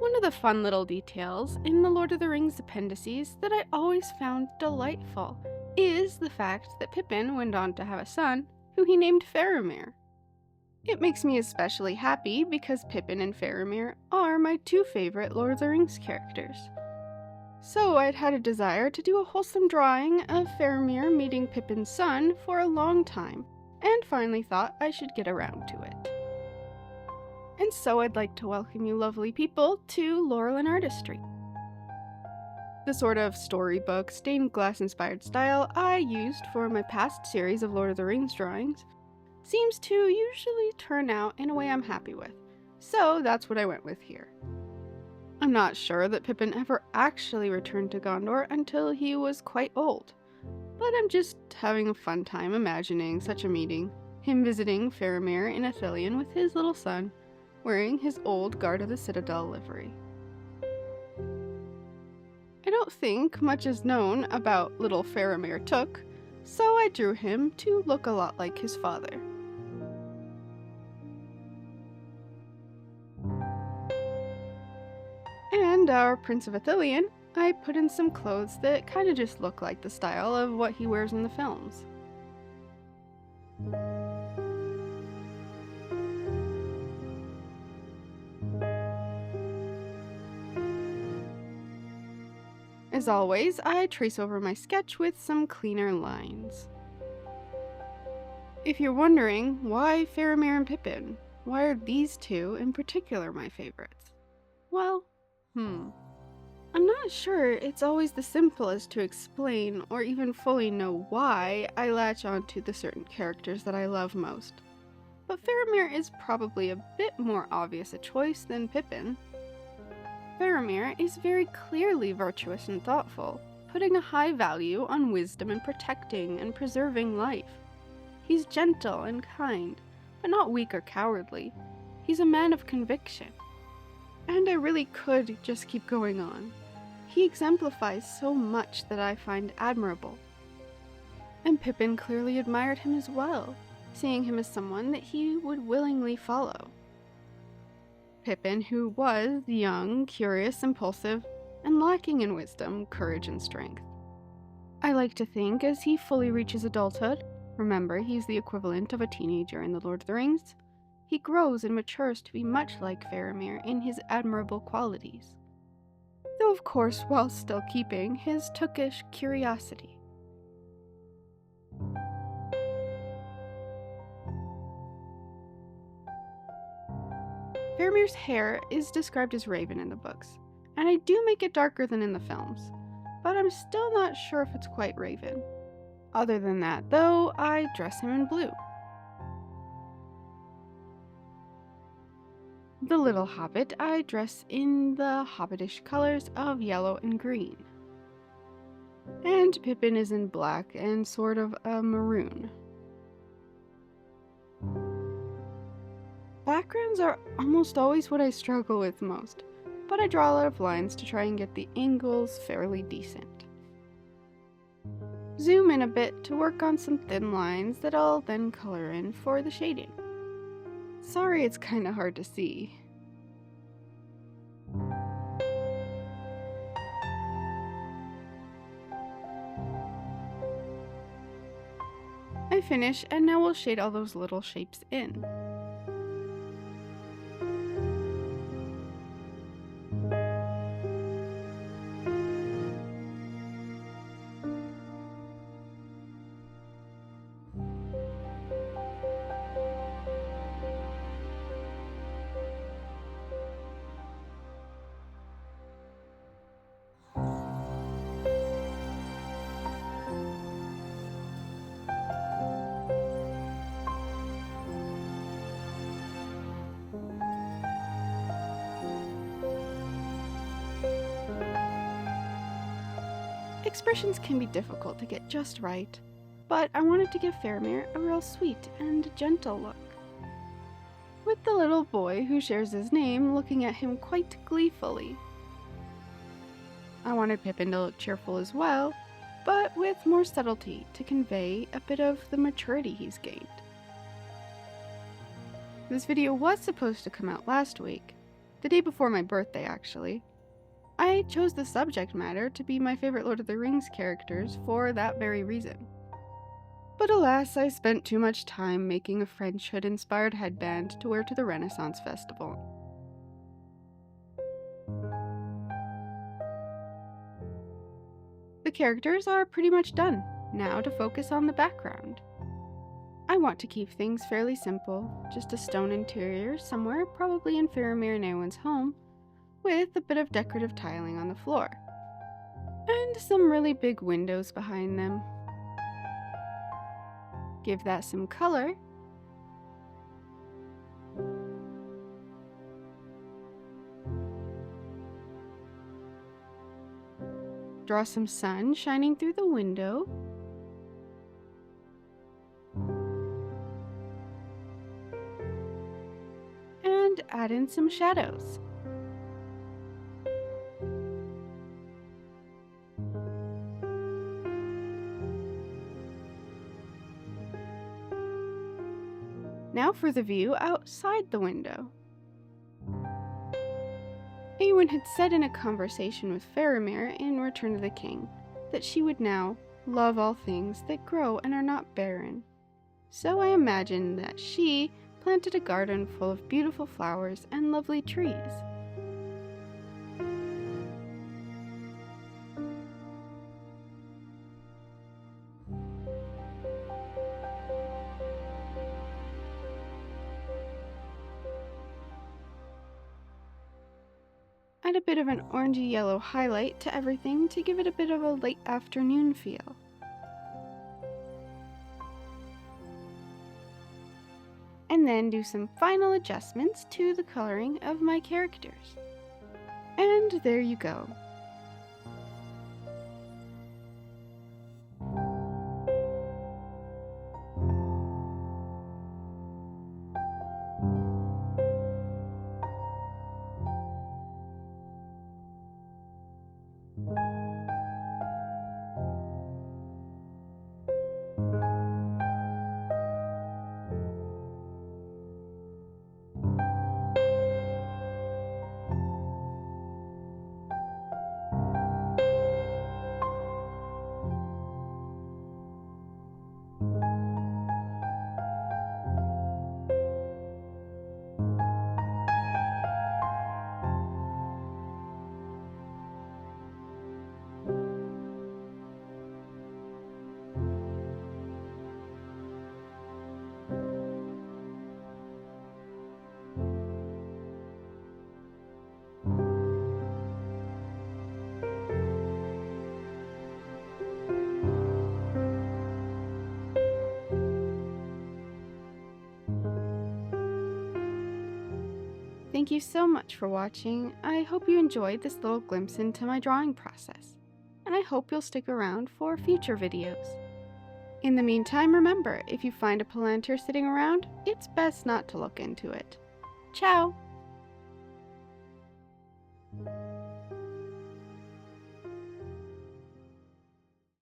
One of the fun little details in the Lord of the Rings appendices that I always found delightful is the fact that Pippin went on to have a son who he named Faramir. It makes me especially happy because Pippin and Faramir are my two favorite Lord of the Rings characters. So I'd had a desire to do a wholesome drawing of Faramir meeting Pippin's son for a long time, and finally thought I should get around to it. And so I'd like to welcome you lovely people to Laurel and Artistry. The sort of storybook, stained glass inspired style I used for my past series of Lord of the Rings drawings seems to usually turn out in a way I'm happy with, so that's what I went with here. I'm not sure that Pippin ever actually returned to Gondor until he was quite old, but I'm just having a fun time imagining such a meeting, him visiting Faramir in Ithilien with his little son, wearing his old Guard of the Citadel livery. I don't think much is known about little Faramir Took, so I drew him to look a lot like his father. And our Prince of Ithilien, I put in some clothes that kind of just look like the style of what he wears in the films. As always, I trace over my sketch with some cleaner lines. If you're wondering, why Faramir and Pippin? Why are these two in particular my favorites? Well, I'm not sure it's always the simplest to explain or even fully know why I latch onto the certain characters that I love most. But Faramir is probably a bit more obvious a choice than Pippin. Faramir is very clearly virtuous and thoughtful, putting a high value on wisdom and protecting and preserving life. He's gentle and kind, but not weak or cowardly. He's a man of conviction. And I really could just keep going on. He exemplifies so much that I find admirable. And Pippin clearly admired him as well, seeing him as someone that he would willingly follow. Pippin, who was young, curious, impulsive, and lacking in wisdom, courage, and strength. I like to think as he fully reaches adulthood, remember he's the equivalent of a teenager in The Lord of the Rings, he grows and matures to be much like Faramir in his admirable qualities. Though of course while still keeping his tookish curiosity. Faramir's hair is described as raven in the books, and I do make it darker than in the films, but I'm still not sure if it's quite raven. Other than that, though, I dress him in blue. The little hobbit I dress in the hobbitish colors of yellow and green. And Pippin is in black and sort of a maroon. Backgrounds are almost always what I struggle with most, but I draw a lot of lines to try and get the angles fairly decent. Zoom in a bit to work on some thin lines that I'll then color in for the shading. Sorry it's kinda hard to see. I finish and now we'll shade all those little shapes in. Expressions can be difficult to get just right, but I wanted to give Faramir a real sweet and gentle look. With the little boy who shares his name looking at him quite gleefully. I wanted Pippin to look cheerful as well, but with more subtlety to convey a bit of the maturity he's gained. This video was supposed to come out last week, The day before my birthday, actually. I chose the subject matter to be my favorite Lord of the Rings characters for that very reason. But alas, I spent too much time making a French hood-inspired headband to wear to the Renaissance Festival. The characters are pretty much done. Now to focus on the background. I want to keep things fairly simple, just a stone interior somewhere, probably in Faramir and Eowyn's home, with a bit of decorative tiling on the floor. And some really big windows behind them. Give that some color. Draw some sun shining through the window. And add in some shadows. Now for the view outside the window. Eowyn had said in a conversation with Faramir in Return of the King that she would now love all things that grow and are not barren. So I imagine that she planted a garden full of beautiful flowers and lovely trees. Add a bit of an orangey yellow highlight to everything to give it a bit of a late afternoon feel. And then do some final adjustments to the coloring of my characters. And there you go. Thank you so much for watching. I hope you enjoyed this little glimpse into my drawing process, and I hope you'll stick around for future videos. In the meantime, remember, if you find a Palantir sitting around, it's best not to look into it. Ciao!